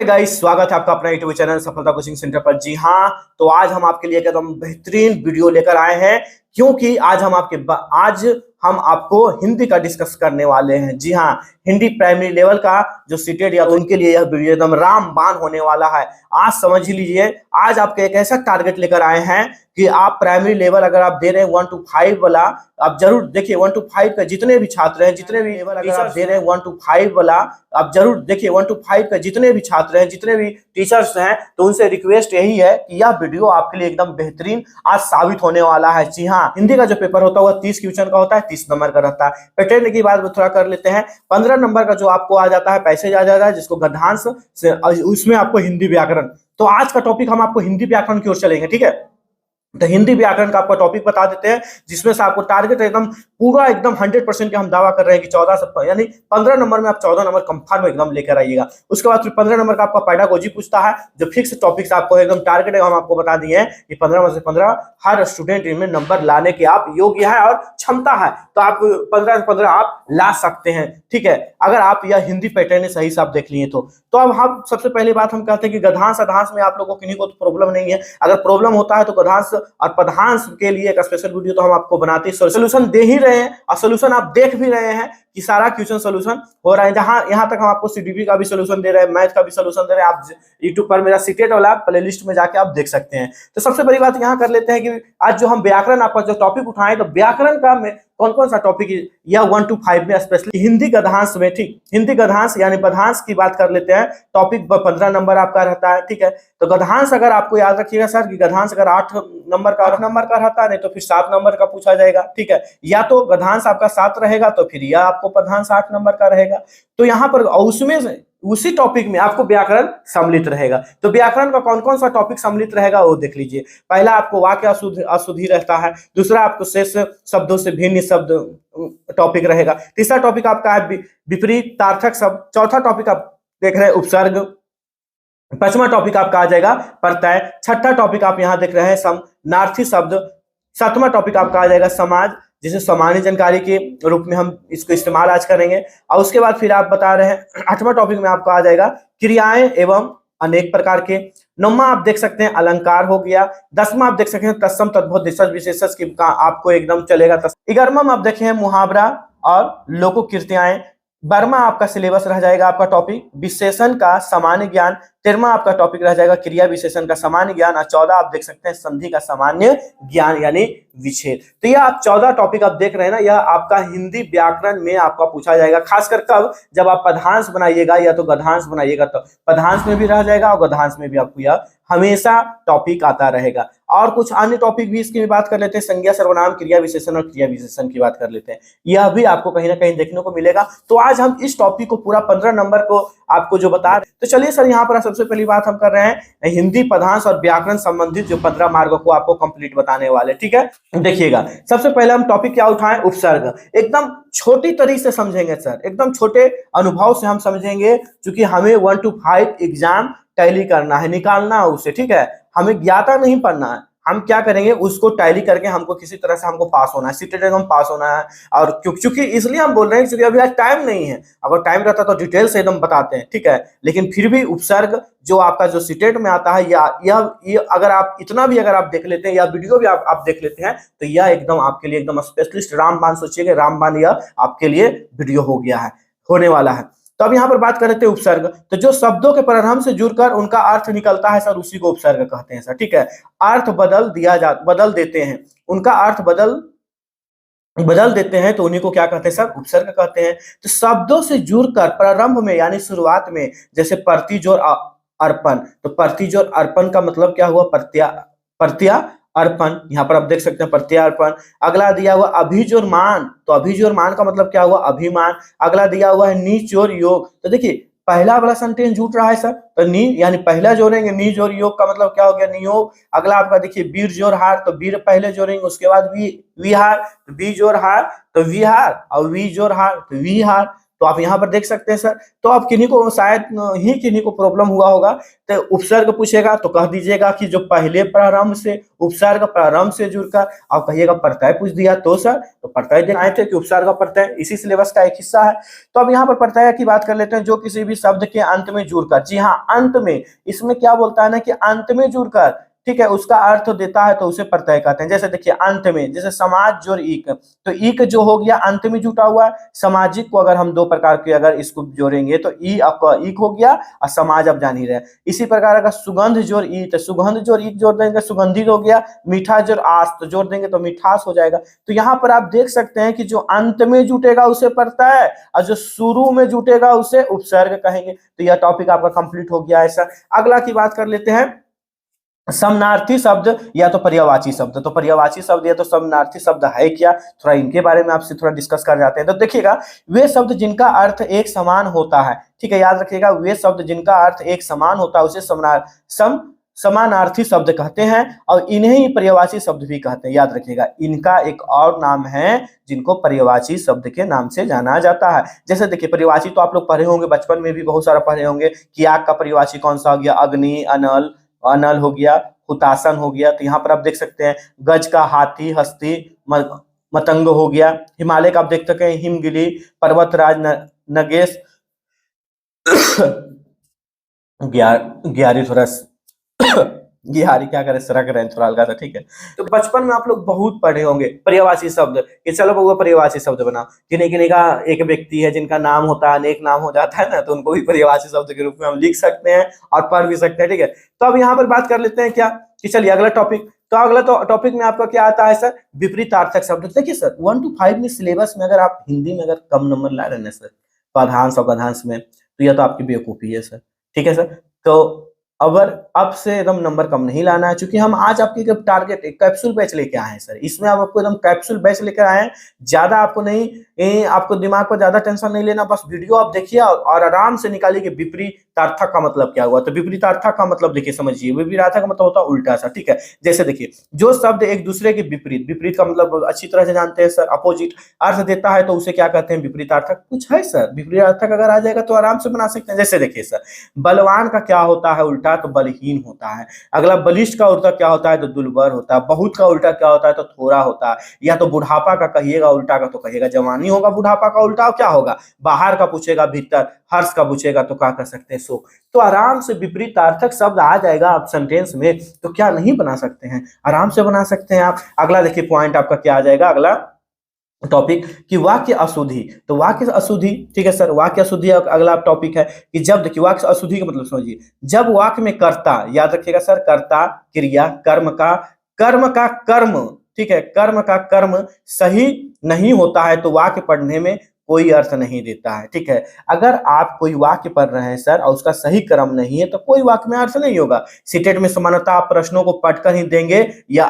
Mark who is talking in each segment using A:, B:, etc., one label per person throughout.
A: Guys, स्वागत है आपका अपना यूट्यूब चैनल सफलता कोचिंग सेंटर पर। जी हाँ, तो आज हम आपके लिए एकदम बेहतरीन वीडियो लेकर आए हैं, क्योंकि आज हम आपको हिंदी का डिस्कस करने वाले हैं। जी हाँ, हिंदी प्राइमरी लेवल का जो सीटेड या तो उनके लिए यह वीडियो एकदम रामबाण होने वाला है। आज समझ ही लीजिए, आज आपके एक ऐसा टारगेट लेकर आए हैं कि आप प्राइमरी लेवल अगर आप दे रहे हैं 1 to 5 वाला, आप जरूर देखिए 1 to 5 का जितने भी छात्र हैं, जितने भी लेवल अगर आप दे रहे हैं 1 to 5 वाला, आप जरूर देखिए 1 to 5 का जितने भी छात्र हैं, जितने भी टीचर्स हैं, तो उनसे रिक्वेस्ट यही है कि यह वीडियो आपके लिए एकदम बेहतरीन आज साबित होने वाला है। जी हाँ, हिंदी का जो पेपर होता है 30 क्वेश्चन का होता है, 30 नंबर का रहता है। पैटर्न की बात थोड़ा कर लेते हैं। 15 नंबर का जो आपको आ जाता है पैसेज आ जाता है, जिसको गद्यांश से, उसमें आपको हिंदी व्याकरण। तो आज का टॉपिक हम आपको हिंदी व्याकरण की ओर चलेंगे, ठीक है। तो हिंदी व्याकरण का आपका टॉपिक बता देते हैं, जिसमें से आपको टारगेट एकदम पूरा एकदम 100% के हम दावा कर रहे हैं कि 14 से यानी 15 नंबर में आप 14 नंबर कंफर्म एकदम लेकर आइएगा। उसके बाद फिर 15 नंबर का आपका पेडागोजी पूछता है, जो फिक्स टॉपिक्स आपको एकदम टारगेट है, हम आपको बता दिए हैं कि 15 में से 15 हर स्टूडेंट इनमें नंबर लाने के आप योग्य है और क्षमता है, तो आप 15 से 15 आप ला सकते हैं, ठीक है, अगर आप यह हिंदी पैटर्न सही से आप देख लिए तो अब हम सबसे पहली बात हम कहते हैं कि गद्यांश अधांश में आप लोगों को किन्हीं को तो प्रॉब्लम नहीं है। अगर प्रॉब्लम होता है तो गद्यांश और पद्यांश के लिए एक स्पेशल वीडियो तो हम आपको बनाते हैं, सोल्यूशन दे ही रहे हैं और सोल्यूशन आप देख भी रहे हैं कि सारा क्वेश्चन सोल्यूशन हो रहा है। जहां यहां तक हम आपको सीडीपी का भी सोल्यूशन दे रहे हैं, मैथ का भी सोल्यूशन दे रहे हैं। आप यूट्यूब पर मेरा सीटेट वाला प्लेलिस्ट में जाके आप देख सकते हैं। तो सबसे बड़ी बात यहां कर लेते हैं कि आज जो हम व्याकरण आपका जो टॉपिक उठाएं, तो व्याकरण का कौन कौन सा टॉपिक या 1 to 5 में स्पेशली हिंदी गद्यांश में, ठीक, हिंदी गद्यांश यानी पद्यांश की बात कर लेते हैं। टॉपिक 15 नंबर आपका रहता है, ठीक है। तो गद्यांश अगर आपको याद रखिएगा सर कि गद्यांश अगर 8 नंबर का रहता है, नहीं तो फिर 7 नंबर का पूछा जाएगा, ठीक है। या तो गद्यांश आपका 7 रहेगा तो फिर यह आपको पद्यांश 8 नंबर का रहेगा। तो यहाँ पर उसमें उसी टॉपिक में आपको व्याकरण सम्मिलित रहेगा। तो व्याकरण का कौन कौन सा टॉपिक सम्मिलित रहेगा वो देख लीजिए। पहला आपको वाक्य अशुद्धि रहता है, दूसरा आपको शेष शब्दों से भिन्न शब्द टॉपिक रहेगा, तीसरा टॉपिक आपका है विपरीत तार्थक शब्द, चौथा टॉपिक आप देख रहे हैं उपसर्ग, पांचवा टॉपिक आपका आ जाएगा प्रत्यय, छठा टॉपिक आप यहाँ देख रहे हैं समानार्थी शब्द, सातवां टॉपिक आपका आ जाएगा समाज, जिसे सामान्य जानकारी के रूप में हम इसको इस्तेमाल आज करेंगे। और उसके बाद फिर आप बता रहे हैं 8वां टॉपिक में आपका आ जाएगा क्रियाएं एवं अनेक प्रकार के। 9वां आप देख सकते हैं अलंकार हो गया। 10वां आप देख सकते हैं तत्सम तद्भव देशज विशेषज की आपको एकदम चलेगा। 11वां आप देखे हैं मुहावरा और लोकोक्तियाएं। 12वां आपका सिलेबस रह जाएगा आपका टॉपिक विशेषण का सामान्य ज्ञान। 13वां आपका टॉपिक रह जाएगा क्रिया विशेषण का सामान्य ज्ञान। और 14 आप देख सकते हैं संधि का सामान्य ज्ञान यानी विच्छेद। तो यह आप 14 टॉपिक आप देख रहे हैं ना, यह आपका हिंदी व्याकरण में आपका पूछा जाएगा। खासकर कब, जब आप पद्यांश बनाइएगा या तो गद्यांश बनाइएगा, तो पद्यांश में भी रह जाएगा और गद्यांश में भी आपको यह हमेशा टॉपिक आता रहेगा। और कुछ अन्य टॉपिक भी इसकी बात कर लेते हैं, संज्ञा सर्वनाम क्रिया विशेषण और क्रिया विशेषण की बात कर लेते हैं, यह भी आपको कहीं ना कहीं देखने को मिलेगा। तो आज हम इस टॉपिक को पूरा 15 नंबर को आपको जो बता रहे। तो चलिए सर, यहाँ पर सबसे पहली बात हम कर रहे हैं हिंदी पद्यांश और व्याकरण संबंधित जो 15 मार्गों को आपको कंप्लीट बताने वाले, ठीक है। देखिएगा, सबसे पहले हम टॉपिक क्या उठाएं, उपसर्ग। एकदम छोटी तरीके से समझेंगे सर, एकदम छोटे अनुभव से हम समझेंगे, क्योंकि हमें 1 to 5 एग्जाम टैली करना है, निकालना है उसे, ठीक है। हमें ज्ञाता नहीं पढ़ना है, हम क्या करेंगे उसको टैली करके हमको किसी तरह से हमको पास होना है, सीटेट एग्जाम पास होना है। और क्योंकि इसलिए हम बोल रहे हैं क्योंकि अभी आज टाइम नहीं है, अगर टाइम रहता तो डिटेल से एकदम बताते हैं, ठीक है। लेकिन फिर भी उपसर्ग जो आपका जो सीटेट में आता है, या यह अगर आप इतना भी अगर आप देख लेते हैं या वीडियो भी आप देख लेते हैं, तो यह एकदम आपके लिए एकदम स्पेशलिस्ट रामबाण, सोचिएगा रामबाण यह आपके लिए वीडियो हो गया है, होने वाला है। तो अब यहाँ पर बात कर लेते हैं उपसर्ग। तो जो शब्दों के प्रारंभ से जुड़कर उनका अर्थ निकलता है सर, उसी को उपसर्ग कहते हैं सर, ठीक है। अर्थ बदल देते हैं, उनका अर्थ बदल देते हैं, तो उन्हीं को क्या कहते हैं सर, उपसर्ग कहते हैं। तो शब्दों से जुड़कर प्रारंभ में यानी शुरुआत में, जैसे प्रतिजोर अर्पण, तो प्रतिजोर अर्पण का मतलब क्या हुआ, प्रत्यार्पण। यहाँ पर आप देख सकते हैं प्रत्यार्पण। अगला दिया हुआ अभिजोर मान, तो अभिजोर मान का मतलब क्या हुआ, अभिमान। अगला दिया हुआ है नी जोर योग, तो देखिए पहला वाला सेंटेंस जुट रहा है सर, तो नी यानी पहला जोड़ेंगे, नी जोर योग का मतलब क्या हो गया, नियोग। अगला आपका देखिए वीर जोर हार, तो वीर पहले जोड़ेंगे, उसके बाद विहार, तो वी जोर हार तो विहार, और वी जोर हार तो विहार। तो आप यहाँ पर देख सकते हैं सर। तो आप किन्हीं को शायद ही किन्हीं को प्रॉब्लम हुआ होगा, तो उपसर्ग पूछेगा तो कह दीजिएगा कि जो पहले प्रारंभ से उपसर्ग प्रारंभ से जुड़कर, आप कहिएगा प्रत्यय पूछ दिया तो सर तो प्रत्यय दिखाए थे कि उपसर्ग प्रत्यय इसी सिलेबस का एक हिस्सा है। तो अब यहाँ पर प्रत्यय की बात कर लेते हैं, जो किसी भी शब्द के अंत में जुड़कर, जी हाँ अंत में, इसमें क्या बोलता है ना कि अंत में जुड़कर, ठीक है, उसका अर्थ देता है तो उसे प्रत्यय कहते हैं। जैसे देखिए अंत में, जैसे समाज जोड़ ईक, तो ईक जो हो गया अंत में जुटा हुआ है। सामाजिक को अगर हम दो प्रकार के अगर इसको जोड़ेंगे तो ई आपका ईक हो गया और समाज आप जान ही रहे। इसी प्रकार अगर सुगंध जोड़ ई, तो सुगंध जोड़ ईक जोड़ देंगे सुगंधित हो गया। मीठा जोड़ आस तो जोड़ देंगे तो मिठास हो जाएगा। तो यहाँ पर आप देख सकते हैं कि जो अंत में जुटेगा उसे प्रत्यय और जो शुरू में जुटेगा उसे उपसर्ग कहेंगे। तो यह टॉपिक आपका कंप्लीट हो गया है सर। अगला की बात कर लेते हैं, समनार्थी शब्द या तो पर्यायवाची शब्द। तो पर्यायवाची शब्द या तो समनार्थी शब्द है क्या, थोड़ा इनके बारे में आपसे थोड़ा डिस्कस कर जाते हैं। तो देखिएगा, वे शब्द जिनका अर्थ एक समान होता है, ठीक है, याद रखिएगा, वे शब्द जिनका अर्थ एक समान होता है उसे समानार्थी शब्द कहते हैं, और इन्हें ही पर्यायवाची शब्द भी कहते हैं। याद रखिएगा, इनका एक और नाम है जिनको पर्यायवाची शब्द के नाम से जाना जाता है। जैसे देखिए, पर्यायवाची तो आप लोग पढ़े होंगे, बचपन में भी बहुत सारा पढ़े होंगे कि आग का पर्यायवाची कौन सा हो गया, अग्नि, अनल, अनल हो गया, हुतासन हो गया। तो यहाँ पर आप देख सकते हैं गज का हाथी, हस्ती, मतंग हो गया। हिमालय का आप देख सकते हैं हिमगिरी, पर्वतराज, नगेश, ग्यारी थोड़ा गिहारी क्या करे, सरक रहे हैं थोड़ा हल्का सा, ठीक है। तो बचपन में आप लोग बहुत पढ़े होंगे पर्यायवाची शब्द कि चलो वो पर्यायवाची शब्द बनाओ। किन्हीं किन्हीं का एक व्यक्ति है जिनका नाम होता है, अनेक नाम हो जाता है ना, तो उनको भी पर्यायवाची शब्द के रूप में हम लिख सकते हैं और पढ़ भी सकते हैं, ठीक है। तो अब यहाँ पर बात कर लेते हैं क्या कि चलिए अगला टॉपिक। तो अगला तो टॉपिक में आपका क्या आता है सर, विपरीतार्थक शब्द। देखिए सर 1 to 5 में सिलेबस में अगर आप हिंदी में अगर कम नंबर ला रहे हैं सर पदांश और गद्यांश में, तो यह तो आपकी बेवकूफी है सर, ठीक है सर। तो अगर अब से एकदम नंबर कम नहीं लाना है, क्योंकि हम आज आपकी टारगेट एक कैप्सूल बैच लेके आए हैं सर। इसमें आप आपको एकदम कैप्सूल बैच लेकर आए हैं, ज्यादा आपको नहीं, आपको दिमाग पर ज्यादा टेंशन नहीं लेना, बस वीडियो आप देखिए और आराम से निकालिए कि विपरीतार्थक का मतलब क्या हुआ। तो विपरीतार्थक का मतलब देखिए, समझिए, विपरीतार्थक का मतलब होता है उल्टा सा, ठीक है। जैसे देखिए, जो शब्द एक दूसरे के विपरीत, विपरीत का मतलब अच्छी तरह से जानते हैं सर, अपोजिट अर्थ देता है तो उसे क्या कहते हैं, विपरीतार्थक। कुछ है सर विपरीतार्थक अगर आ जाएगा तो आराम से बना सकते हैं। जैसे देखिए सर, बलवान का क्या होता है उल्टा, तो बलहीन होता है। अगला बलिष्ठ का उल्टा क्या होता है, तो दुर्बल होता है। बहुत का उल्टा क्या होता है, तो थोड़ा होता है। या तो बुढ़ापा का कहिएगा उल्टा का तो कहिएगा जवानी होगा, बुढ़ापा का उल्टा क्या होगा, बाहर का पूछेगा भीतर, हर्ष का पूछेगा तो क्या कर सकते हैं, सो। तो आराम से विपरीतार्थक शब्द आ जाएगा आप सेंटेंस में, तो क्या नहीं बना सकते हैं, आराम से बना सकते हैं आप। अगला देखिए पॉइंट आपका क्या आ जाएगा, अगला टॉपिक कि वाक्य अशुद्धि। तो वाक्य अशुद्धि, ठीक है सर, वाक्य अशुद्धि अगला टॉपिक है कि जब देखिए वाक्य अशुद्धि का मतलब समझिए, जब वाक्य में कर्ता, याद रखिएगा सर, कर्ता क्रिया कर्म का कर्म, ठीक है, कर्म का कर्म सही नहीं होता है तो वाक्य पढ़ने में कोई अर्थ नहीं देता है, ठीक है। अगर आप कोई वाक्य पढ़ रहे हैं सर और उसका सही क्रम नहीं है तो कोई वाक्य में अर्थ नहीं होगा। सीटेट में सामान्यतः आप प्रश्नों को पढ़कर ही देंगे या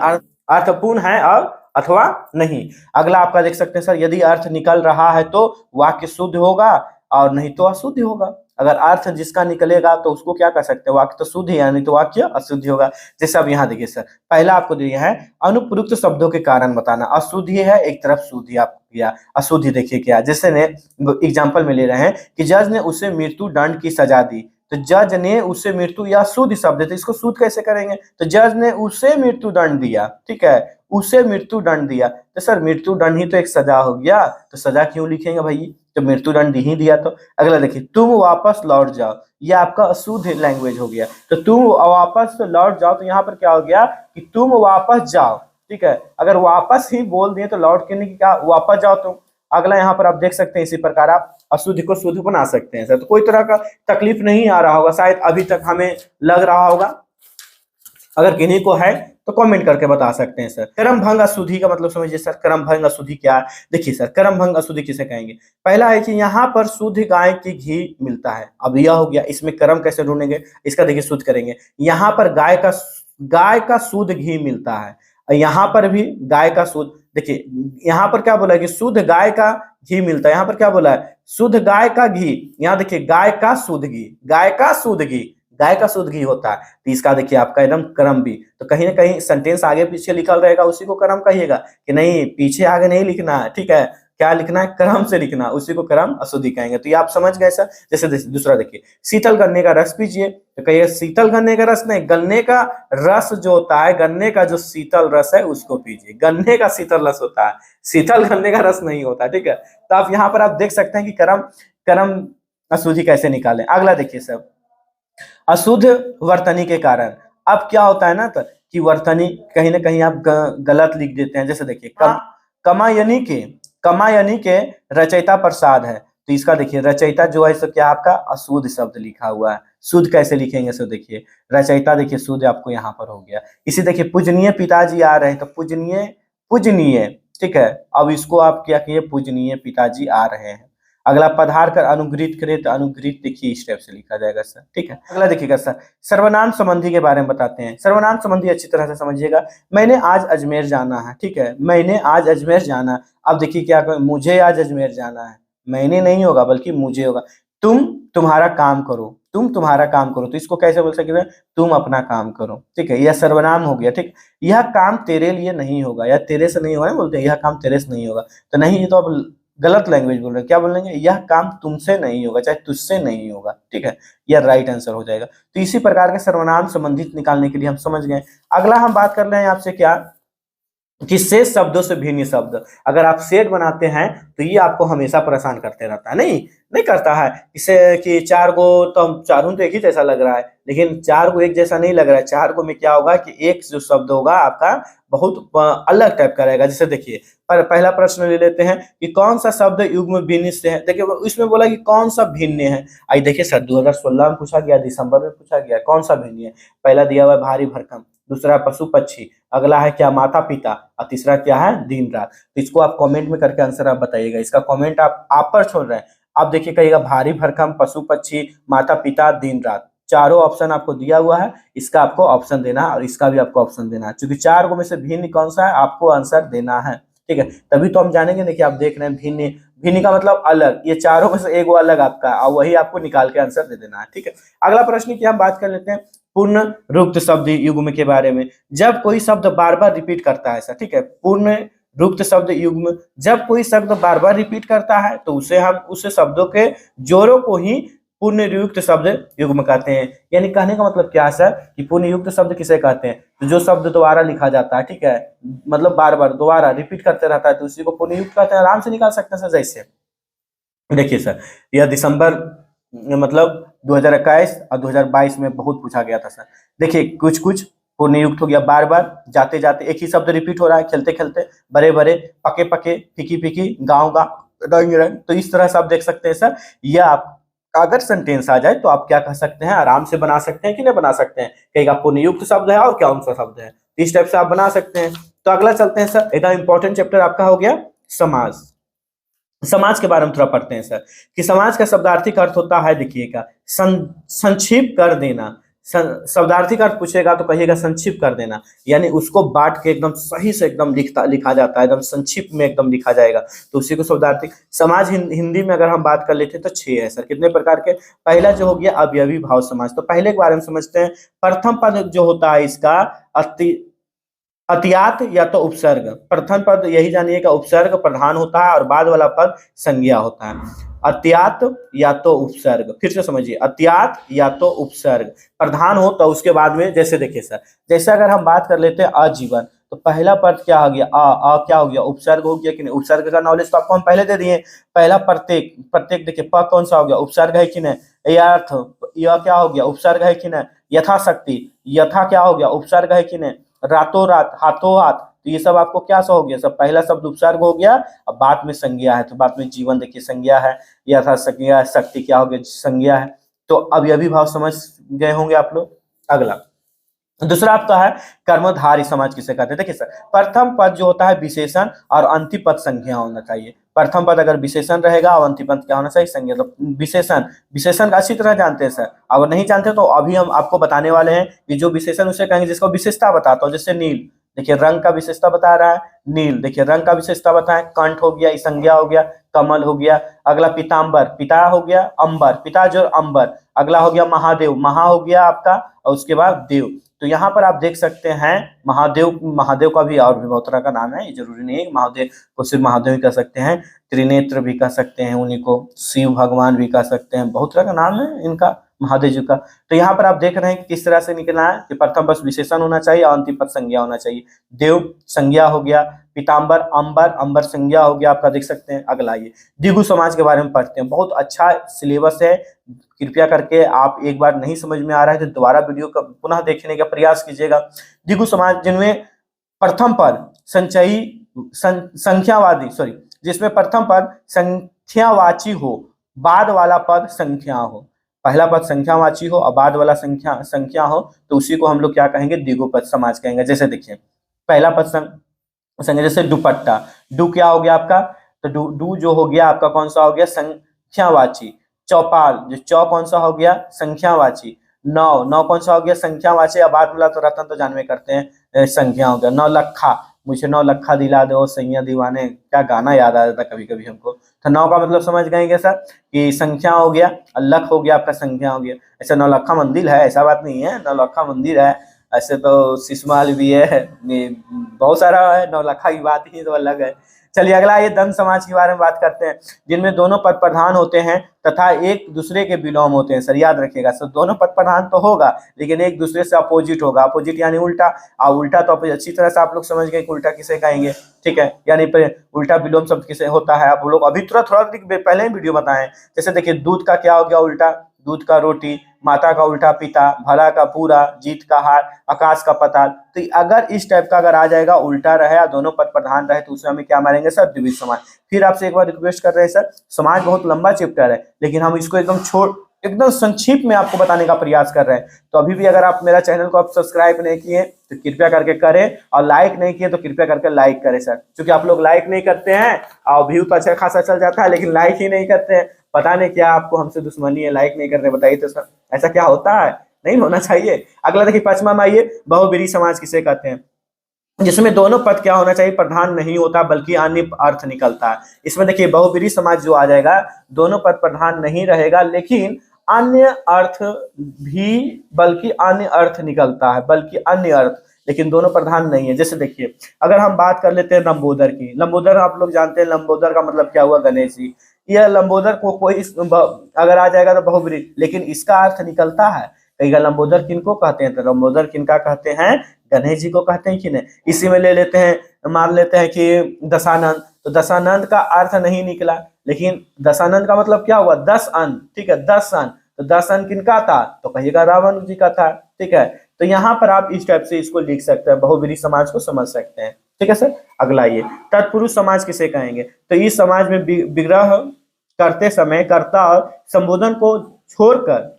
A: अर्थपूर्ण है और अथवा नहीं। अगला आपका देख सकते हैं सर, यदि अर्थ निकल रहा है तो वाक्य शुद्ध होगा और नहीं तो अशुद्ध होगा। अगर अर्थ जिसका निकलेगा तो उसको क्या कर सकते हैं, वाक्य तो शुद्ध है, नहीं तो वाक्य अशुद्ध होगा। जैसे अब यहाँ देखिए सर, पहला आपको दिया है अनुपयुक्त शब्दों के कारण बताना। अशुद्ध है एक तरफ, शुद्ध आपको दिया, अशुद्ध देखिए क्या, जैसे ने एग्जाम्पल में ले रहे हैं कि जज ने उसे मृत्यु दंड की सजा दी, तो जज ने उसे मृत्यु, या शुद्ध शब्द है तो इसको शुद्ध कैसे करेंगे, तो जज ने उसे मृत्यु दंड दिया, ठीक है, उसे मृत्यु दंड दिया। तो सर मृत्यु दंड ही तो एक सजा हो गया, तो सजा क्यों लिखेंगे भाई, तो मृत्यु दंड ही दिया। तो अगला देखिए, तुम वापस लौट जाओ, ये आपका अशुद्ध लैंग्वेज हो गया। तो तुम वापस लौट जाओ, तो यहाँ पर क्या हो गया कि तुम वापस जाओ, ठीक है। अगर वापस ही बोल दिए तो लौट के नहीं, क्या वापस जाओ तुम। अगला यहाँ पर आप देख सकते हैं, इसी प्रकार आप अशुद्ध को शुद्ध बना सकते हैं सर। तो कोई तरह का तकलीफ नहीं आ रहा होगा शायद अभी तक, हमें लग रहा होगा। अगर किन्हीं को है तो कमेंट करके बता सकते हैं सर। क्रम भंग अशुद्धि का मतलब समझिए सर, क्रम भंग अशुद्धि क्या है। देखिए सर, क्रम भंग अशुद्धि किसे कहेंगे, पहला है कि यहाँ पर शुद्ध गाय की घी मिलता है। अब यह हो गया, इसमें क्रम कैसे ढूंढेंगे, इसका देखिए शुद्ध करेंगे। यहाँ पर गाय का शुद्ध घी मिलता है, यहाँ पर भी गाय का शुद्ध, देखिए यहाँ पर क्या बोला है कि शुद्ध गाय का घी मिलता है, यहाँ पर क्या बोला है शुद्ध गाय का घी, यहाँ देखिए गाय का शुद्ध घी, गाय का शुद्ध घी, गाय का शुद्ध घी होता है। तो इसका देखिए आपका एकदम क्रम भी, तो कहीं ना कहीं सेंटेंस आगे पीछे लिखा रहेगा, उसी को क्रम कहिएगा कि नहीं, पीछे आगे नहीं लिखना है, ठीक है, क्या लिखना है, क्रम से लिखना, उसी को क्रम अशुद्धि कहेंगे। तो ये आप समझ गए सर। जैसे दूसरा देखिए, शीतल गन्ने का रस पीजिए, तो कहिए शीतल गन्ने का रस नहीं, गन्ने का रस जो होता है, गन्ने का जो शीतल रस है उसको पीजिए। गन्ने का शीतल रस होता है, शीतल गन्ने का रस नहीं होता, ठीक है। तो आप यहाँ पर आप देख सकते हैं कि क्रम क्रम अशुद्धि कैसे निकालें। अगला देखिए सर, अशुद्ध वर्तनी के कारण। अब क्या होता है ना तो कि वर्तनी कहीं ना कहीं आप गलत लिख देते हैं। जैसे देखिए कमायनी के रचयिता प्रसाद है, तो इसका देखिए रचयिता जो है सो क्या आपका अशुद्ध शब्द लिखा हुआ है। शुद्ध कैसे लिखेंगे सो देखिए, रचयिता देखिए शुद्ध आपको यहाँ पर हो गया। इसी देखिए पूजनीय पिताजी आ रहे हैं, तो पूजनीय पूजनीय, ठीक है। अब इसको आप क्या किए, पूजनीय पिताजी आ रहे हैं। अगला पधार कर अनुग्रहित करें, तो अनुग्रहित देखिए इस टाइप से लिखा जाएगा सर, ठीक है। अगला देखिएगा सर, सर्वनाम संबंधी के बारे में बताते हैं। सर्वनाम संबंधी अच्छी तरह से समझिएगा। मैंने आज अजमेर जाना है, ठीक है, मैंने आज अजमेर जाना है। अब देखिए क्या करें, मुझे आज अजमेर जाना है, मैंने नहीं होगा बल्कि मुझे होगा। तुम तुम्हारा काम करो, तुम तुम्हारा काम करो, तो इसको कैसे बोल सकते हैं, तुम अपना काम करो, ठीक है। यह सर्वनाम हो गया, ठीक। यह काम तेरे लिए नहीं होगा, या तेरे से नहीं होगा बोलते हैं, यह काम तेरे से नहीं होगा, तो नहीं, ये तो अब गलत लैंग्वेज बोल रहे हैं। क्या बोलेंगे, यह काम तुमसे नहीं होगा, चाहे तुझसे नहीं होगा, ठीक है। यह राइट आंसर हो जाएगा। तो इसी प्रकार के सर्वनाम संबंधित निकालने के लिए हम समझ गए। अगला हम बात कर रहे हैं आपसे क्या, कि शेष शब्दों से भिन्न शब्द। अगर आप सेट बनाते हैं तो ये आपको हमेशा परेशान करते रहता है, नहीं करता है। इसे कि चार को तो हम चारों तो एक ही जैसा लग रहा है, लेकिन चार को एक जैसा नहीं लग रहा है। चार को में क्या होगा कि एक जो शब्द होगा आपका बहुत अलग टाइप का रहेगा। जैसे देखिए पहला प्रश्न ले लेते हैं कि कौन सा शब्द युग्म भिन्न से है। देखिए इसमें बोला कि कौन सा भिन्न है। आई देखिए सर 2016 में पूछा गया, दिसंबर में पूछा गया, कौन सा भिन्न है। पहला दिया हुआ है भारी भरकम, दूसरा पशु पक्षी, अगला है क्या माता पिता, और तीसरा क्या है दिन रात। तो इसको आप कमेंट में करके आंसर आप बताइएगा। इसका कमेंट आप पर छोड़ रहे हैं। आप देखिए कहिएगा भारी भरकम, पशु पक्षी, माता पिता, दिन रात। चारों ऑप्शन आपको दिया हुआ है, इसका आपको ऑप्शन देना है और इसका भी आपको ऑप्शन देना है। क्योंकि चार को में से भिन्न कौन सा है आपको आंसर देना है, ठीक है। तभी तो हम जानेंगे। देखिए आप देख रहे हैं भिन्न, भिन्न का मतलब अलग, ये चारों में से एक वो अलग आपका, और वही आपको निकाल के आंसर दे देना है, ठीक है। अगला प्रश्न की हम बात कर लेते हैं पूर्ण रुक्त शब्द युग्म के बारे में। जब कोई शब्द बार बार रिपीट करता है, ठीक है, पूर्ण रुक्त शब्द युग्म, जब कोई शब्द बार बार रिपीट करता है तो उसे हम उस शब्दों के जोड़ों को ही पूर्ण युक्त शब्द युग्म कहते हैं। यानी कहने का मतलब क्या है सर, कि पूर्ण युक्त शब्द किसे कहते हैं, तो जो शब्द दोबारा लिखा जाता है, ठीक है, मतलब बार बार दोबारा रिपीट करते रहता है, तो उसी को पूर्ण युक्त कहते हैं। आराम से निकाल सकते हैं सर। जैसे देखिए सर, यह दिसंबर मतलब 2021 और 2022 में बहुत पूछा गया था सर। देखिए कुछ कुछ पूर्ण युक्त हो गया, बार बार जाते जाते एक ही शब्द रिपीट हो रहा है, खेलते खेलते, बड़े बड़े, पके पके, फीकी फीकी, गाँव गाँव, रंग रंग। तो इस तरह से आप देख सकते हैं सर। यह आप अगर सेंटेंस आ जाए तो आप क्या कह सकते हैं, आराम से बना सकते हैं कि नहीं बना सकते हैं। कहेगा पूर्ण युक्त शब्द है और कौन सा शब्द है, इस टाइप से आप बना सकते हैं। तो अगला चलते हैं सर, एकदम इंपॉर्टेंट चैप्टर आपका हो गया समाज। समाज के बारे में थोड़ा पढ़ते हैं सर, कि समाज का शब्दार्थिक अर्थ होता है, देखिएगा संक्षिप्त कर देना। शब्दार्थिक अर्थ पूछेगा तो कहिएगा संक्षिप्त कर देना, यानी उसको बांट के एकदम सही से एकदम लिखा जाता है, एकदम संक्षिप्त में एकदम लिखा जाएगा, तो उसी को शब्दार्थिक। समाज हिंदी में अगर हम बात कर लेते हैं तो 6 है सर। कितने प्रकार के, पहला जो हो गया अवयवी भाव समाज। तो पहले के बारे में समझते हैं। प्रथम पद जो होता है इसका अतियात या तो उपसर्ग। प्रथम पद यही जानिएगा उपसर्ग प्रधान होता है और बाद वाला पद संज्ञा होता है। अतियात या तो उपसर्ग, फिर से समझिए, अतियात या तो उपसर्ग प्रधान हो तो उसके बाद में, जैसे देखिए सर, जैसे अगर हम बात कर लेते हैं आजीवन, तो पहला पद क्या हो गया, आ क्या हो गया, उपसर्ग हो गया कि नहीं। उपसर्ग का नॉलेज तो आपको हम पहले दे दिए। पहला प्रत्येक, प्रत्येक देखिए प कौन सा हो गया, उपसर्ग है कि नहीं। यथ, यह क्या हो गया, उपसर्ग है कि नहीं। यथाशक्ति, यथा क्या हो गया, उपसर्ग है कि नहीं। रातों रात, हाथों हाथ, तो ये सब आपको क्या सा हो गया, सब पहला शब्द उपसर्ग हो गया। अब बाद में संज्ञा है, तो बाद में जीवन देखिए संज्ञा है, यथा संज्ञा, शक्ति क्या हो गया, संज्ञा है। तो अब यह भी भाव समझ गए होंगे आप लोग। अगला दूसरा आपका है कर्मधारय समाज किसे कहते हैं। देखिए सर, प्रथम पद जो होता है विशेषण और अंतिम पद संज्ञा होना चाहिए। प्रथम पद अगर विशेषण रहेगा और अंतिम पद क्या होना चाहिए, संज्ञा। तो विशेषण, विशेषण अच्छी तरह जानते हैं सर। अगर नहीं जानते तो अभी हम आपको बताने वाले हैं कि जो विशेषण उसे कहेंगे जिसको विशेषता बताता हूँ। जैसे नील, देखिए रंग का विशेषता बता रहा है, नील देखिए रंग का विशेषता बताएं। कंठ हो गया, संज्ञा हो गया, कमल हो गया। अगला पीताम्बर, पिता हो गया, अंबर, पिता जो अंबर। अगला हो गया महादेव, महा हो गया आपका, और उसके बाद देव। तो यहाँ पर आप देख सकते हैं महादेव, महादेव का भी और भी बहुत तरह का नाम है, ये जरूरी नहीं है महादेव को सिर्फ महादेव ही कह सकते हैं, त्रिनेत्र भी कह सकते हैं उन्हीं को, शिव भगवान भी कह सकते हैं, बहुत तरह का नाम है इनका महादेव जी का। तो यहाँ पर आप देख रहे हैं कि किस तरह से निकलना है कि प्रथम बस विशेषण होना चाहिए और अंतिम पद संज्ञा होना चाहिए। देव संज्ञा हो गया, पीताम्बर अंबर, अंबर संज्ञा हो गया आपका, देख सकते हैं। अगला ये द्विगु समाज के बारे में पढ़ते हैं, बहुत अच्छा सिलेबस है, कृपया करके आप एक बार नहीं समझ में आ रहा है तो दोबारा वीडियो का पुनः देखने का प्रयास कीजिएगा। द्विगु समाज जिनमें प्रथम पद संचयी संख्यावादी जिसमें प्रथम पद संख्यावाची हो, बाद वाला पद संख्या हो, पहला पद संख्यावाची हो और बाद वाला संख्या हो, तो उसी को हम लोग क्या कहेंगे, द्विगुपद समाज कहेंगे। जैसे देखिए पहला पद संख्या, जैसे दुपट्टा, डू क्या हो गया आपका, तो डू जो हो गया आपका कौन सा हो गया, संख्यावाची। चौपाल, जो चौ कौन सा हो गया, संख्यावाची। नौ कौन सा हो गया, संख्यावाची। अब बाद वाला तो रतन तो जानवे करते हैं संख्या हो गया। नौलखा, मुझे नौलखा दिला दो सैया दीवाने, क्या गाना याद आ जाता कभी कभी हमको। तो नौ का मतलब समझ गए क्या सर, कि संख्या हो गया, लख हो गया आपका संख्या हो गया। ऐसा नौलखा मंदिर है, ऐसा बात नहीं है, नौलखा मंदिर है, ऐसे तो सिसमाल भी है, बहुत सारा है, नौलखा की बात ही तो अलग है। चलिए अगला ये दंत समाज के बारे में बात करते हैं, जिनमें दोनों पद प्रधान होते हैं तथा एक दूसरे के विलोम होते हैं। सर याद रखिएगा सर, दोनों पद प्रधान तो होगा लेकिन एक दूसरे से अपोजिट होगा। अपोजिट यानी उल्टा, और उल्टा तो अच्छी तरह से आप लोग समझ गए कि उल्टा किसे कहेंगे, ठीक है। यानी उल्टा विलोम शब्द किसे होता है, आप लोग अभी थोड़ा पहले ही वीडियो बताएं। जैसे देखिए दूध का क्या हो गया उल्टा, दूध का रोटी, माता का उल्टा पिता, भला का पूरा, जीत का हार, आकाश का पताल। तो अगर इस टाइप का अगर आ जाएगा, उल्टा रहे और दोनों पद प्रधान रहे, तो उसमें हमें क्या मारेंगे सर, द्विविध समाज। फिर आपसे एक बार रिक्वेस्ट कर रहे हैं सर, समाज बहुत लंबा चैप्टर है लेकिन हम इसको एकदम संक्षिप्त में आपको बताने का प्रयास कर रहे हैं। तो अभी भी अगर आप मेरा चैनल को आप सब्सक्राइब नहीं किए तो कृपया करके करें, और लाइक नहीं किए तो कृपया करके लाइक करें सर, क्योंकि आप लोग लाइक नहीं करते हैं और व्यू तो अच्छा खासा चल जाता है लेकिन लाइक ही नहीं करते हैं। पता नहीं क्या आपको हमसे दुश्मनी है, लाइक नहीं करते, बताइए तो सर ऐसा क्या होता है, नहीं होना चाहिए। अगला देखिए पांचवा में आइए, बहुब्रीहि समाज किसे कहते हैं, जिसमें दोनों पद क्या होना चाहिए, प्रधान नहीं होता बल्कि अन्य अर्थ निकलता है। इसमें देखिए बहुब्रीहि समाज जो आ जाएगा, दोनों पद प्रधान नहीं रहेगा लेकिन अन्य अर्थ भी, बल्कि अन्य अर्थ निकलता है, बल्कि अन्य अर्थ, लेकिन दोनों प्रधान नहीं है। जैसे देखिए अगर हम बात कर लेते हैं लंबोदर की, लंबोदर आप लोग जानते हैं, लंबोदर का मतलब क्या हुआ, गणेश जी। यह लंबोदर को कोई अगर आ जाएगा तो बहुब्रीहि, लेकिन इसका अर्थ निकलता है, कहेगा लंबोदर किनको कहते हैं, तो लंबोदर किनका कहते हैं, गणेश जी को कहते हैं कि नहीं। इसी में ले लेते हैं, मान लेते हैं कि दशानंद, तो दशानंद का अर्थ नहीं निकला, लेकिन दशानंद का मतलब क्या हुआ, 10 अन्न, ठीक है, 10 अन्न, तो 10 अन्न किनका था, तो कहिएगा रावण जी का था, ठीक है। तो यहाँ पर आप इस टाइप से इसको लिख सकते हैं, बहुब्रीहि समाज को समझ सकते हैं, ठीक है सर। अगला ये तत्पुरुष समाज किसे कहेंगे, तो इस समाज में विग्रह करते समय कर्ता और संबोधन को छोड़कर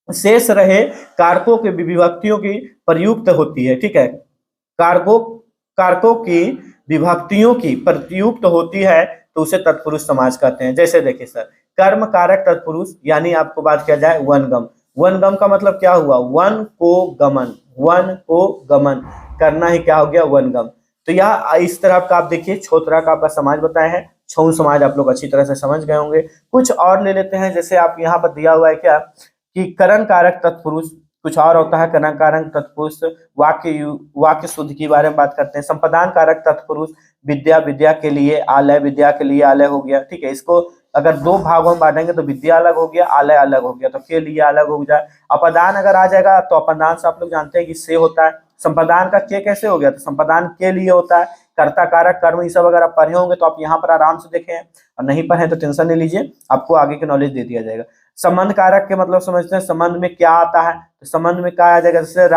A: शेष रहे कारकों के विभक्तियों की प्रयुक्त होती है, ठीक है। कारकों की विभक्तियों की प्रयुक्त होती है तो उसे तत्पुरुष समाज कहते हैं। जैसे देखिए सर, कर्म कारक तत्पुरुष, यानी आपको बात किया जाए वनगम, वनगम का मतलब क्या हुआ, वन को गमन करना ही क्या हो गया, वनगम। तो यह इस तरह का आप देखिए छह तरह का आपका समाज बताया है, छह समाज आप लोग अच्छी तरह से समझ गए होंगे। कुछ और ले लेते हैं, जैसे आप यहाँ पर दिया हुआ है क्या कि करण कारक तत्पुरुष, कुछ और होता है करण कारक तत्पुरुष, वाक्य शुद्ध के बारे में बात करते हैं। संप्रदान कारक तत्पुरुष, विद्या के लिए आलय हो गया, ठीक है। इसको अगर दो भागों में बांटेंगे तो विद्या अलग हो गया, आलय अलग हो गया, तो के लिए अलग हो गया। अपदान अगर आ जाएगा तो अपदान से आप लोग जानते हैं कि से होता है। संप्रदान का के कैसे हो गया, तो संप्रदान के लिए होता है। कर्ता कारक कर्म, ये सब अगर आप पढ़े होंगे तो आप यहाँ पर आराम से देखें, और नहीं पढ़े तो टेंशन नहीं लीजिए, आपको आगे की नॉलेज दे दिया जाएगा। संबंध कारक के मतलब समझते हैं, संबंध में क्या आता है, तो संबंध में क्या आ जाएगा, जैसे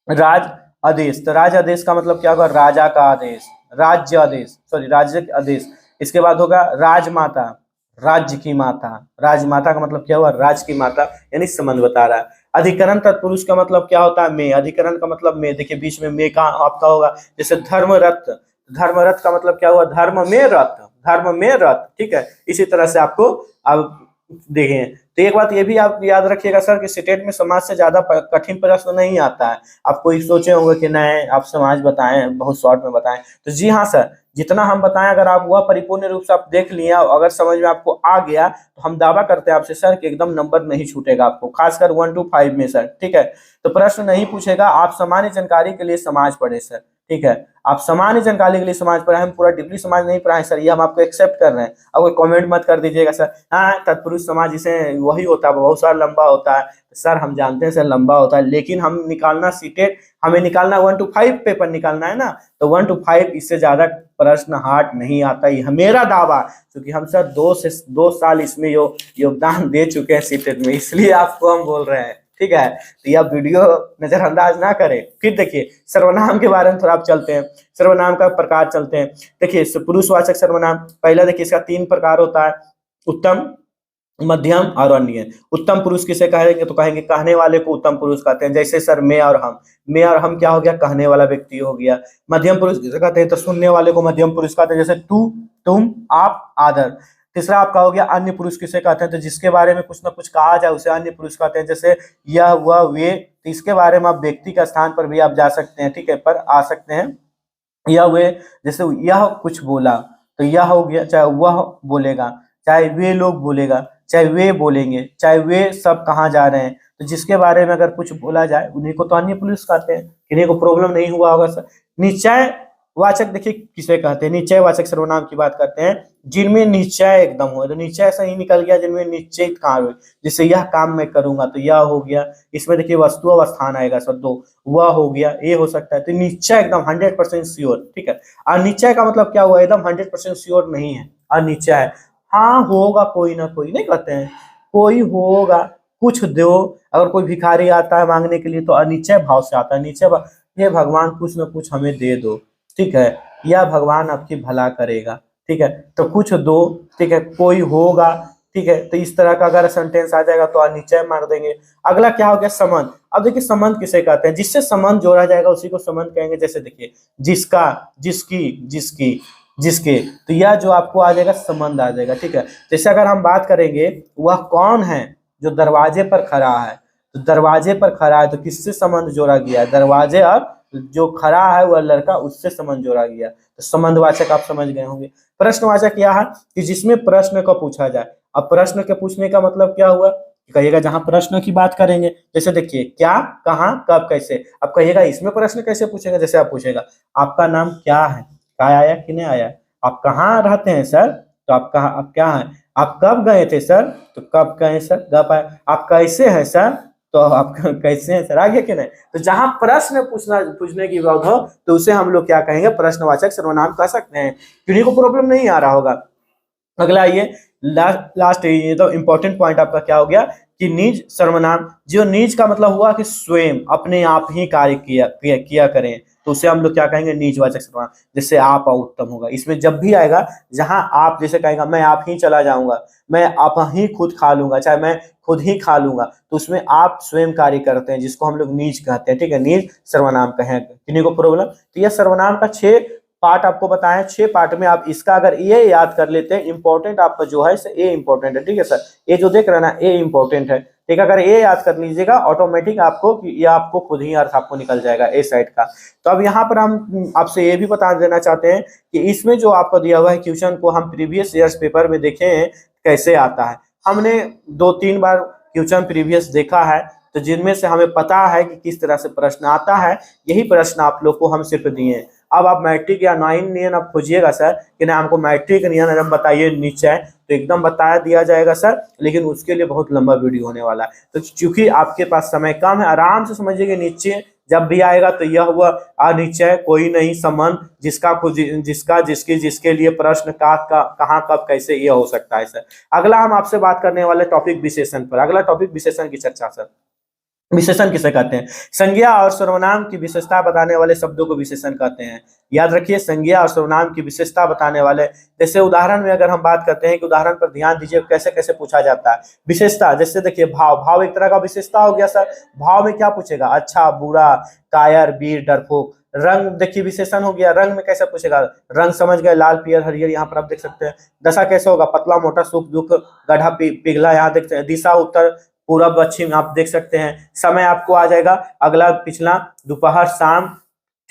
A: राज आदेश, तो राज आदेश का मतलब क्या होगा, राजा का आदेश, राज्य आदेश। इसके बाद होगा राजमाता, राज्य की माता, राजमाता का मतलब क्या हुआ, राज की माता, यानी संबंध बता रहा है। अधिकरण तत्पुरुष का मतलब क्या होता है, में, अधिकरण का मतलब में, देखिए बीच में में का आपका होगा। जैसे धर्मरथ का मतलब क्या हुआ, धर्म में रथ, ठीक है। इसी तरह से आपको अब देखें, तो एक बात ये भी आप याद रखिएगा सर कि स्टेट में समाज से ज्यादा कठिन प्रश्न नहीं आता है। आप कोई सोचे होंगे कि नहीं आप समाज बताएं, बहुत शॉर्ट में बताएं, तो जी हाँ सर, जितना हम बताएं अगर आप वह परिपूर्ण रूप से आप देख लिए और अगर समझ में आपको आ गया तो हम दावा करते हैं आपसे सर कि एकदम नंबर नहीं छूटेगा आपको, खासकर 1 to 5 में सर। ठीक है, तो प्रश्न नहीं पूछेगा, आप सामान्य जानकारी के लिए समाज पढ़े सर। ठीक है, आप सामान्य जानकारी के लिए समाज पढ़ाए, हम पूरा डीपली समाज नहीं पढ़ाए सर, ये हम आपको एक्सेप्ट कर रहे हैं। अब कोई कमेंट मत कर दीजिएगा सर हाँ तत्पुरुष समाज इसे वही होता है, बहुत सारा लंबा होता है। सर हम जानते हैं सर लंबा होता है, लेकिन हम निकालना सीटेड, हमें निकालना 1 to 5 पेपर निकालना है ना, तो 1 to 5 इससे ज्यादा प्रश्न हार्ड नहीं आता। ये मेरा दावा, क्योंकि हम सर 2 साल इसमें योगदान दे चुके हैं सीटेड में, इसलिए आपको हम बोल रहे हैं। ठीक है, तो यह वीडियो नजरअंदाज ना करें। फिर देखिए सर्वनाम के बारे में थोड़ा आप चलते हैं, सर्वनाम का प्रकार चलते हैं। देखिए पुरुषवाचक सर्वनाम, पहला देखिए इसका 3 प्रकार होता है, उत्तम, मध्यम और अन्य। उत्तम पुरुष किसे कहेंगे तो कहेंगे कहने वाले को उत्तम पुरुष कहते हैं, जैसे सर मैं और हम, मैं और हम क्या हो गया, कहने वाला व्यक्ति हो गया। मध्यम पुरुष किसे कहते हैं तो सुनने वाले को मध्यम पुरुष कहते हैं, जैसे तू, तुम, आप, आदर। तीसरा आपका हो गया अन्य पुरुष किसे कहते हैं तो जिसके बारे में कुछ ना कुछ कहा जाए उसे अन्य पुरुष कहते हैं, जैसे यह वह वे। तो इसके बारे में आप व्यक्ति का स्थान पर भी आप जा सकते हैं, ठीक है, पर आ सकते हैं। यह वे, जैसे यह कुछ बोला तो यह हो गया, चाहे वह बोलेगा, चाहे वे लोग बोलेगा, चाहे वे बोलेंगे, चाहे वे सब कहाँ जा रहे हैं, तो जिसके बारे में अगर कुछ बोला जाए उन्हीं को तो अन्य पुरुष कहते हैं। किन्हीं को प्रॉब्लम नहीं हुआ होगा सर। निश्चय वाचक देखिए किसे कहते हैं, निश्चय वाचक सर्वनाम की बात करते हैं, जिनमें निश्चय एकदम हो, तो निश्चय सही निकल गया, जिनमें निश्चित काम हो, जैसे यह काम मैं करूंगा तो यह हो गया। इसमें देखिए वस्तु अवस्थान आएगा सर 2, वह हो गया, ये हो सकता है। तो निश्चय एकदम 100% श्योर। ठीक है, अनिश्चय का मतलब क्या हुआ, एकदम 100% श्योर नहीं है, अनिश्चय है। हाँ होगा कोई ना कोई, नहीं कहते हैं कोई होगा, कुछ दो। अगर कोई भिखारी आता है मांगने के लिए तो अनिश्चय भाव से आता है, निश्चय भाव, ये भगवान कुछ ना कुछ हमें दे दो, ठीक है, या भगवान आपकी भला करेगा, ठीक है, तो कुछ दो, ठीक है, कोई होगा, ठीक है। तो इस तरह का अगर सेंटेंस आ जाएगा तो अनिश्चय मार देंगे। अगला क्या हो गया, संबंध। अब देखिए संबंध किसे कहते हैं, जिससे संबंध जोड़ा जाएगा उसी को संबंध कहेंगे। जैसे देखिए जिसका, जिसकी, जिसकी, जिसके, तो यह जो आपको आ जाएगा संबंध आ जाएगा। ठीक है, जैसे अगर हम बात करेंगे वह कौन है जो दरवाजे पर खड़ा है, तो दरवाजे पर खड़ा है तो किससे संबंध जोड़ा गया है, दरवाजे और जो खड़ा है वह लड़का, उससे संबंध जोड़ा गया। तो संबंधवाचक आप समझ गए होंगे। प्रश्नवाचक क्या है कि जिसमें प्रश्न को पूछा जाए। अब प्रश्न के पूछने का मतलब क्या हुआ, कहिएगा जहां प्रश्न की बात करेंगे, जैसे देखिए क्या, कहाँ, कब, कैसे। अब कहिएगा इसमें प्रश्न कैसे पूछेगा, जैसे आप पूछेगा आपका नाम क्या है, कहाँ आया कि नहीं आया, आप कहाँ रहते हैं सर, तो आप कहाँ, आप क्या हैं, आप कब गए थे सर, तो कब गए सर, कब आए, आप कैसे हैं सर, तो आप कैसे हैं सर, आगे कि नहीं। तो जहां प्रश्न पूछने की बात हो तो उसे हम लोग क्या कहेंगे, प्रश्नवाचक सर्वनाम कह सकते हैं। किन्हीं को प्रॉब्लम नहीं आ रहा होगा। अगला ये लास्ट ये तो इंपॉर्टेंट पॉइंट आपका क्या हो गया कि निज सर्वनाम, जो निज का मतलब हुआ कि स्वयं अपने आप ही कार्य किया करें, तो उसे हम लोग क्या कहेंगे, निजवाचक सर्वनाम। जैसे आप और उत्तम होगा, इसमें जब भी आएगा जहां आप, जैसे कहेगा मैं आप ही चला जाऊंगा, मैं आप ही खुद खा लूंगा, चाहे मैं खुद ही खा लूंगा, तो उसमें आप स्वयं कार्य करते हैं, जिसको हम लोग निज कहते हैं। ठीक है, निज सर्वनाम कहें। किन्हीं को प्रॉब्लम, तो यह सर्वनाम का 6 पार्ट आपको बताएं। 6 पार्ट में आप इसका अगर ये याद कर लेते हैं, इंपॉर्टेंट आपका जो है ए इंपॉर्टेंट है। ठीक है सर, ये जो देख रहे हैं ना ए इंपॉर्टेंट है। ठीक है, अगर ये याद कर लीजिएगा ऑटोमेटिक आपको ये आपको खुद ही अर्थ आपको निकल जाएगा ए साइड का। तो अब यहाँ पर हम आपसे ये भी बता देना चाहते हैं कि इसमें जो आपको दिया हुआ है क्वेश्चन को हम प्रीवियस ईयर्स पेपर में देखे हैं कैसे आता है। हमने 2-3 बार क्वेश्चन प्रीवियस देखा है, तो जिनमें से हमें पता है कि किस तरह से प्रश्न आता है। यही प्रश्न आप लोग को हम सिर्फ दिए हैं। अब आप मैट्रिक या 9 नियन आप खोजिएगा सर कि ना हमको मैट्रिक नियन एकदम बताइए नीचे, तो एकदम बताया दिया जाएगा सर, लेकिन उसके लिए बहुत लंबा वीडियो होने वाला है। तो चूंकि आपके पास समय कम है, आराम से समझिएगा। नीचे जब भी आएगा तो यह हुआ अनिश्चय, कोई नहीं, संबंध, जिसका खुद, जिसका, जिसकी, जिसके लिए, प्रश्न का, कहाँ, कब, कैसे, यह हो सकता है सर। अगला हम आपसे बात करने वाले टॉपिक विशेषण पर। अगला टॉपिक विशेषण की चर्चा सर। विशेषण किसे कहते हैं, संज्ञा और सर्वनाम की विशेषता बताने वाले शब्दों को विशेषण कहते हैं। याद रखिए, संज्ञा और सर्वनाम की विशेषता बताने वाले, जैसे उदाहरण में अगर हम बात करते हैं कि उदाहरण पर ध्यान दीजिए कैसे कैसे पूछा जाता है। विशेषता, जैसे देखिए भाव, भाव एक तरह का विशेषता हो गया सर। भाव में क्या पूछेगा, अच्छा, बुरा, कायर, वीर, डरपोक। रंग देखिए विशेषण हो गया, रंग में कैसे पूछेगा, रंग समझ गए, लाल, पीयर, हरियर, यहाँ पर आप देख सकते हैं। दशा कैसे होगा, पतला, मोटा, सुख, दुख, गढ़ा, पिघला, यहाँ देखते हैं। दिशा, उत्तर, पूर्व, पश्चिम, आप देख सकते हैं। समय आपको आ जाएगा अगला, पिछला, दोपहर, शाम,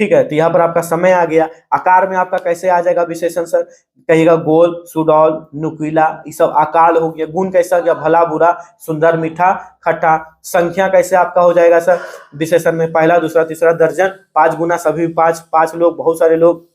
A: ठीक है। तो यहाँ पर आपका समय आ गया। आकार में आपका कैसे आ जाएगा विशेषण सर, कहिएगा गोल, सुडौल, नुकीला, ये सब आकार हो गया। गुण कैसा हो गया, भला बुरा, सुंदर, मीठा, खट्टा। संख्या कैसे आपका हो जाएगा सर विशेषण में, पहला, दूसरा, तीसरा, दर्जन, 5 गुना, सभी 5, 5 लोग, बहुत सारे लोग।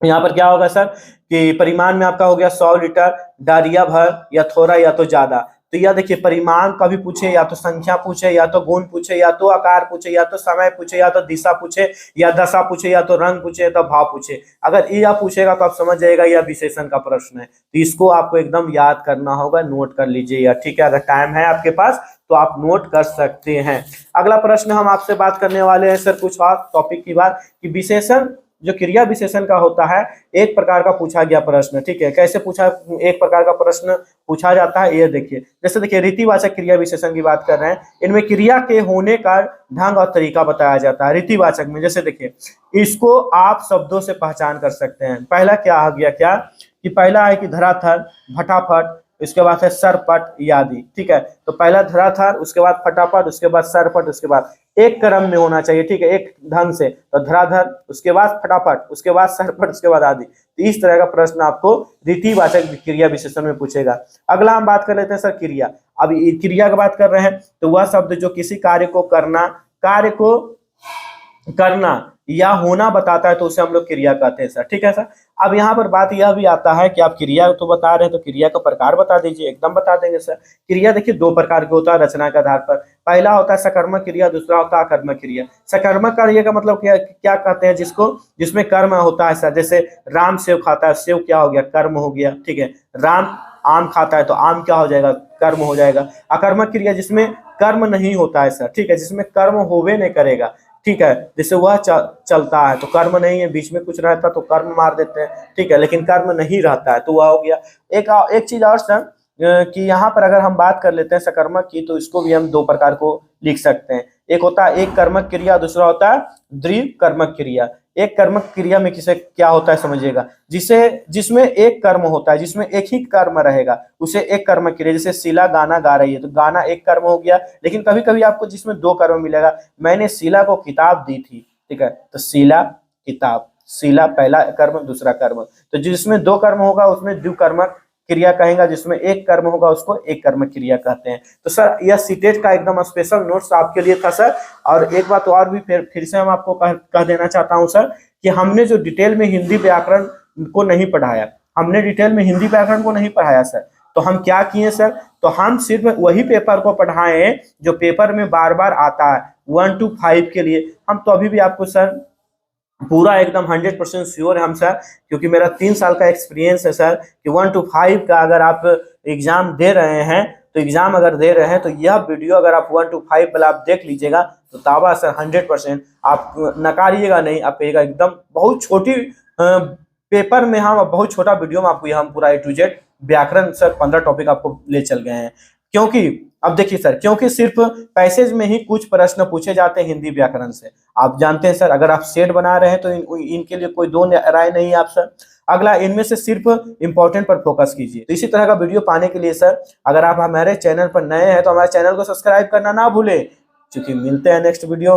A: यहाँ पर क्या होगा सर कि परिमाण में आपका हो गया 100 लीटर, डारिया भर, या थोड़ा या तो ज्यादा। तो यह देखिए परिमाण कभी पूछे, या तो संख्या पूछे, या तो गुण पूछे, या तो आकार पूछे, या तो समय पूछे, या तो दिशा पूछे, या दशा पूछे, या तो रंग पूछे, या तो भाव पूछे। अगर यह पूछेगा तो आप समझ जाएगा यह विशेषण का प्रश्न है। तो इसको आपको एकदम याद करना होगा, नोट कर लीजिए यह, ठीक है। अगर टाइम है आपके पास तो आप नोट कर सकते हैं। अगला प्रश्न हम आपसे बात करने वाले हैं सर कुछ और टॉपिक की बात, कि विशेषण जो क्रिया विशेषण का होता है, एक प्रकार का पूछा गया प्रश्न, ठीक है। कैसे पूछा, एक प्रकार का प्रश्न पूछा जाता है, ये देखिए। जैसे देखिए रीतिवाचक क्रिया विशेषण की बात कर रहे हैं, इनमें क्रिया के होने का ढंग और तरीका बताया जाता है। रीतिवाचक में जैसे देखिए, इसको आप शब्दों से पहचान कर सकते हैं। पहला क्या आ गया, क्या कि पहला है कि धराथर, फटाफट, इसके बाद है सरपट आदि, ठीक है। तो पहला धराथर, उसके बाद फटाफट, उसके बाद सरपट, उसके बाद एक क्रम में होना चाहिए, ठीक है, एक ढंग से। तो धराधर, उसके बाद फटाफट, उसके बाद सरपट, उसके बाद आदि। तो इस तरह का प्रश्न आपको रीतिवाचक क्रिया विशेषण में पूछेगा। अगला हम बात कर लेते हैं सर क्रिया। अब क्रिया की बात कर रहे हैं तो वह शब्द जो किसी कार्य को करना, कार्य को करना या होना बताता है, तो उसे हम लोग क्रिया कहते हैं सर, ठीक है सर। अब यहाँ पर बात यह भी आता है कि आप क्रिया तो बता रहे हैं, तो क्रिया का प्रकार बता दीजिए। एकदम बता देंगे सर। क्रिया देखिए 2 प्रकार के होता है रचना के आधार पर। पहला होता है सकर्मक क्रिया, दूसरा होता है अकर्मक क्रिया। सकर्मक कार्य का मतलब क्या कहते हैं, जिसमें कर्म होता है सर। जैसे राम सेव खाता है, सेव क्या हो गया, कर्म हो गया, ठीक है। राम आम खाता है, तो आम क्या हो जाएगा, कर्म हो जाएगा। अकर्मक क्रिया जिसमें कर्म नहीं होता है सर, ठीक है, जिसमें कर्म होवे नहीं करेगा, ठीक है। जैसे वह चलता है तो कर्म नहीं है, बीच में कुछ रहता तो कर्म मार देते हैं, ठीक है, लेकिन कर्म नहीं रहता है, तो वह हो गया। एक चीज और सर कि यहाँ पर अगर हम बात कर लेते हैं सकर्मक की, तो इसको भी हम 2 प्रकार को लिख सकते हैं। एक होता है एक कर्मक क्रिया, दूसरा होता है द्विकर्मक क्रिया। एक कर्मक क्रिया में किसे क्या होता है समझिएगा, जिसमें एक कर्म होता है, जिसमें एक ही कर्म रहेगा, उसे एक कर्मक क्रिया। जैसे शीला गाना गा रही है, तो गाना एक कर्म हो गया, लेकिन कभी कभी आपको जिसमें 2 कर्म मिलेगा। मैंने शीला को किताब दी थी, ठीक है, तो शीला किताब, शीला पहला कर्म, दूसरा कर्म। तो जिसमें 2 कर्म होगा उसमें द्विकर्मक क्रिया कहेगा, जिसमें एक कर्म होगा उसको एक कर्म क्रिया कहते हैं। तो सर यह सीटेट का एकदम स्पेशल नोट्स आपके लिए था सर। और एक बात और भी फिर से हम आपको कह देना चाहता हूं सर, कि हमने जो डिटेल में हिंदी व्याकरण को नहीं पढ़ाया, हमने डिटेल में हिंदी व्याकरण को नहीं पढ़ाया सर। तो हम क्या किए सर, तो हम सिर्फ वही पेपर को पढ़ाए जो पेपर में बार बार आता है 1 to 5 के लिए। हम तो अभी भी आपको सर पूरा एकदम 100% श्योर है हम सर, क्योंकि मेरा 3 साल का एक्सपीरियंस है सर, कि 1 to 5 का अगर आप एग्जाम दे रहे हैं, तो एग्जाम अगर दे रहे हैं तो यह वीडियो अगर आप 1 to 5 वाला आप देख लीजिएगा, तो ताबा सर 100% आप नकारिएगा नहीं, आप कहिएगा एकदम बहुत छोटी पेपर में हम बहुत छोटा वीडियो में आपको यह हम पूरा A to Z व्याकरण सर 15 टॉपिक आपको ले चल गए हैं। क्योंकि अब देखिए सर, क्योंकि सिर्फ पैसेज में ही कुछ प्रश्न पूछे जाते हैं हिंदी व्याकरण से, आप जानते हैं सर। अगर आप सेट बना रहे हैं तो इनके लिए कोई 2 राय नहीं है आप सर। अगला, इनमें से सिर्फ इंपॉर्टेंट पर फोकस कीजिए। तो इसी तरह का वीडियो पाने के लिए सर, अगर आप हमारे चैनल पर नए हैं तो हमारे चैनल को सब्सक्राइब करना ना भूलें, क्योंकि मिलते हैं नेक्स्ट वीडियो में।